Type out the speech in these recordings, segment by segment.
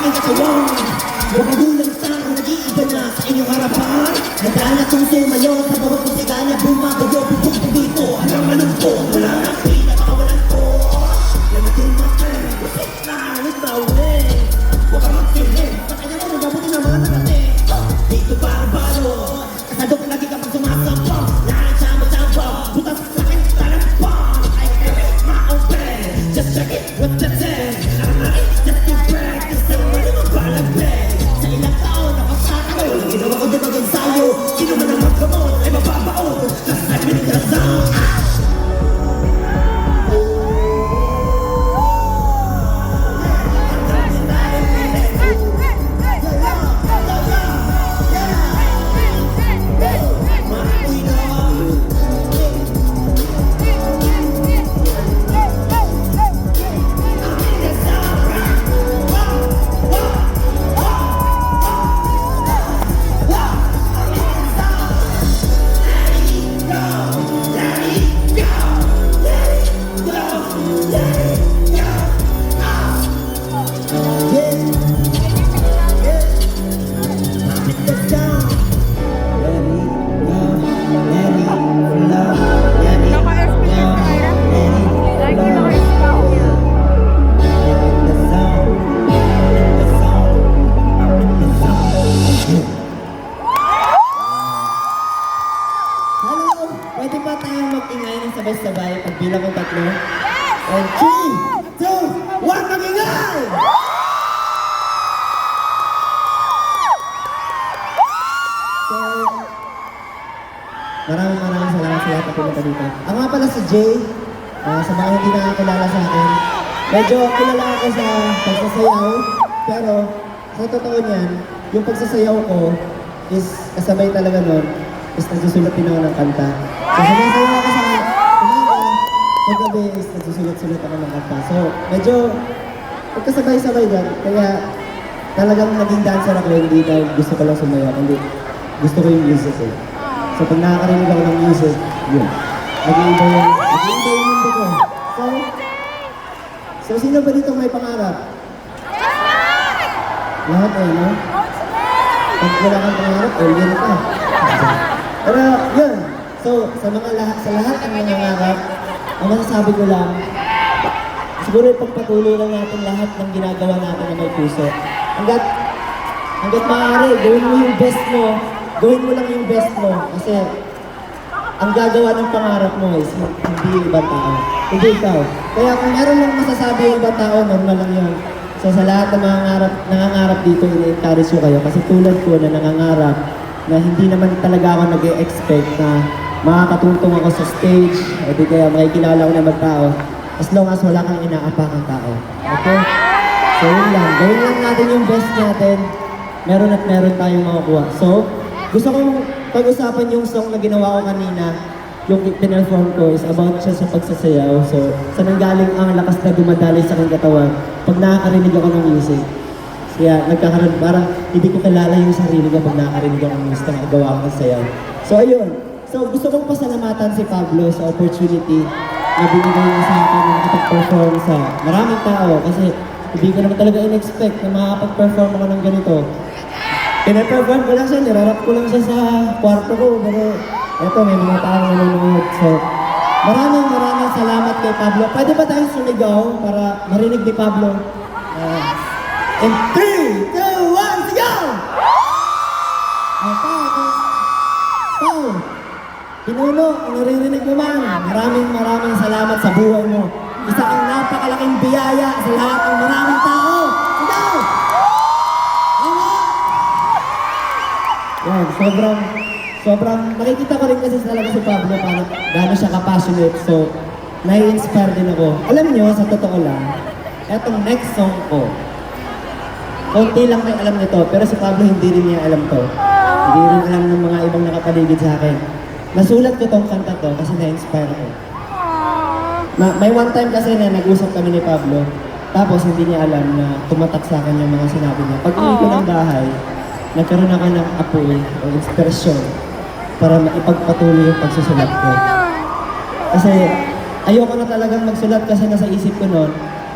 aking katawan. Huwag magulang sa nag-iiba na sa inyong harapan. Nagdala kong sumayo sa bawat musika niya bumabayo. Pupunta dito, hanggang malungkot. Wala na pinakawalan ko. Let me do my thing, musik na with my way. Huwag kang mag-feeling, sa kanya mo mabuti na mga nakating. Dito baro-baro, kasado ka lagi kapag sumasamba. Lahat siya matamba, butas sa akin talampang. I can make my own bed, just check it with the ten. Just to brag, just to wala mo palagpeg. Sa ilang taon, nakasakalo, ginawa ko din mag-ensayo. Sino man ang magkamot, ay mababaon. Just let me get down. Pwede ba tayong mag-ingay ng sabay-sabay pag bilang ko tatlo? And 3, 2, 1, mag-ingay! So, maraming salamat sa lahat na pumunta dito. Ako nga pala si Jay, sa mga hindi nakakilala sa akin. Medyo kilala ako sa pagsasayaw, pero sa totoo niyan, yung pagsasayaw ko is kasabay talaga nun, is nagsusulat din ako ng kanta. So, sumasayaw ako sa umaga, paggabi is nagsusulat-sulat ako ng kanta. So, medyo magkasabay-sabay yan. Kaya talagang naging dancer ako, hindi dahil gusto ko lang sumayaw, hindi gusto ko yung music eh. So, pag nakakarinig ako ng music, yun. Nag-iiba yung mundo ko. So, sino ba dito may pangarap? Lahat eh, no? Pag wala kang pangarap, alien ka. Pero, yun. So, sa lahat ng nangangarap, ang masasabi ko lang, siguro ipagpatuloy lang natin lahat ng ginagawa natin na may puso. Hanggat maaari, gawin mo yung best mo. Gawin mo lang yung best mo. Kasi, ang gagawa ng pangarap mo is hindi yung ibang tao. Hindi ikaw. Kaya kung meron lang masasabi yung ibang tao, normal lang yun. So, sa lahat ng mga nangangarap dito, i-encourage ko kayo. Kasi tulad ko na nangangarap, na hindi naman talaga ako nag-e-expect na makakatungtong ako sa stage, o di kaya makikilala ko naman tao, as long as wala kang inaapakang tao. Okay? So yun lang. Gawin lang natin yung best natin. Meron at meron tayong makukuha. So, gusto kong pag-usapan yung song na ginawa ko kanina, yung pinperform ko is about siya sa pagsasayaw. So, sa nanggaling ang lakas na dumadali sa aking katawan pag nakakarinig ako ng music. Kaya nagkakaroon, parang hindi ko kilala yung sarili ko pag nakakarinig ako ng music na gawa ko ng sayaw. So, ayun. So, gusto kong pasalamatan si Pablo sa opportunity na binigay niya sa akin na makapag-perform sa maraming tao. Kasi hindi ko naman talaga in-expect na makapag-perform ako ng ganito. Pina-perform ko lang siya, nirarap ko lang siya sa kwarto ko. Pero eto, may mga taong nanonood. So, maraming salamat kay Pablo. Pwede ba tayong sumigaw para marinig ni Pablo? In 3, 2, 1, sigaw! Pao, Pinuno, naririnig mo man. Maraming salamat sa buhay mo. Isa kang napakalaking biyaya sa lahat ng maraming tao. Sigaw! Yan, sobrang, nakikita ko rin kasi talaga si Pablo paano gano'n siya ka-passionate. So, nai-inspire din ako. Alam niyo, sa totoo lang, etong next song ko, konti lang may alam nito, pero si Pablo hindi rin niya alam to. Hindi rin alam ng mga ibang nakapaligid sa akin. Nasulat ko tong kanta to kasi na-inspire ako. May one time kasi na nag-usap kami ni Pablo, tapos hindi niya alam na tumatak sa akin yung mga sinabi niya. Pag uwi ko ng bahay, nagkaroon ako ng apoy o inspirasyon para maipagpatuloy yung pagsusulat ko. Kasi ayoko na talagang magsulat kasi nasa isip ko noon,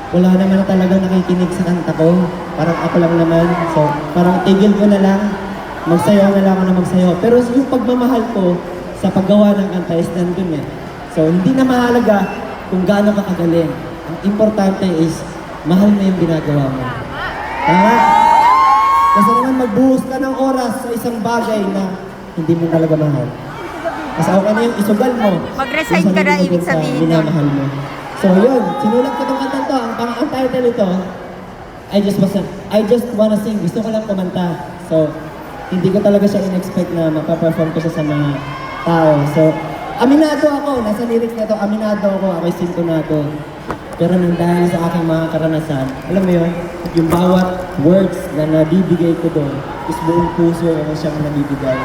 wala naman na talagang nakikinig sa kanta ko. Parang ako lang naman. So, parang tigil ko na lang. Magsayaw na lang ako na magsayaw. Pero yung pagmamahal ko sa paggawa ng kanta is nandun eh. So, hindi na mahalaga kung gaano ka kagaling. Ang importante is, mahal mo yung ginagawa mo. Tama? Kasi naman magbuhos ka ng oras sa isang bagay na hindi mo talaga mahal. Kasi okay na yung isugal mo. Mag-resign kung ka na, saan mo ibig dun sa sabihin nun. minamahal mo. So yun, sinulat ko tong kanta to. Ang title ito, I just wanna sing. Gusto ko lang kumanta. So, hindi ko talaga siya in-expect na mapaperform ko siya sa mga tao. So, aminado ako. Nasa lyrics na to, aminado ako. Ako'y sintonado. Pero nang dahil sa aking mga karanasan, alam mo yun, yung bawat words na nabibigay ko doon, is buong puso ako siyang nabibigay.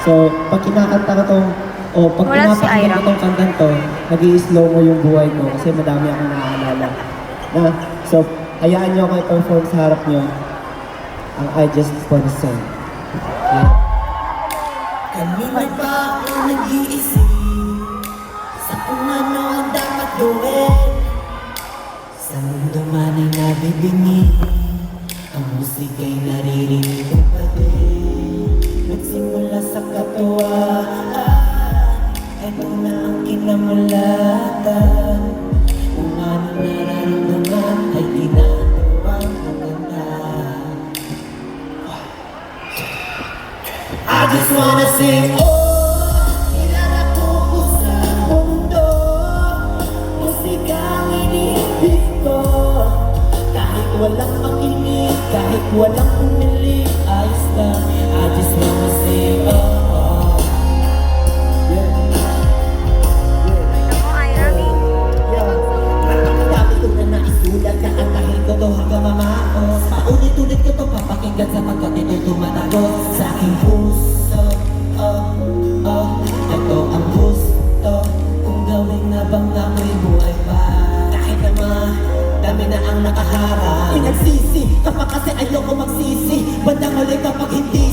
So, pag kinakanta ko tong, o pag Wala si pinapakinggan Ira. ko tong kantang to, nag-i-slow mo yung buhay ko kasi madami akong nakaalala. So, hayaan niyo ako i-perform sa harap niyo ang I Just Wanna Sing. Yeah. Kanina pa ako nag-iisip sa kung ano ang dapat gawin. Sa mundo man ay nabibingin, ang musika'y naririnig ko pa din. Nagsimula sa katuwaan, eto na ang kinamulatan. Kung ano nararamdaman ay ginagawang maganda. I just wanna sing, oh, kilala ko sa mundo. Musika ang iniibig ko. Kahit walang makinig, kahit walang pumili, ayos lang. I just wanna sing, oh, oh. Ako, Ira, Dami ko na naisulat, kaantahin ko to hanggang mamaos. Paulit-ulit ko to papakinggan sapagkat ito'y tumatagos sa aking puso. Oh, oh, ito ang gusto kung gawin na bang ako'y buhay pa. Kahit naman, dami na ang nakaharap. Pinagsisi, kapag kasi ayoko magsisi. Bandang huli kapag hindi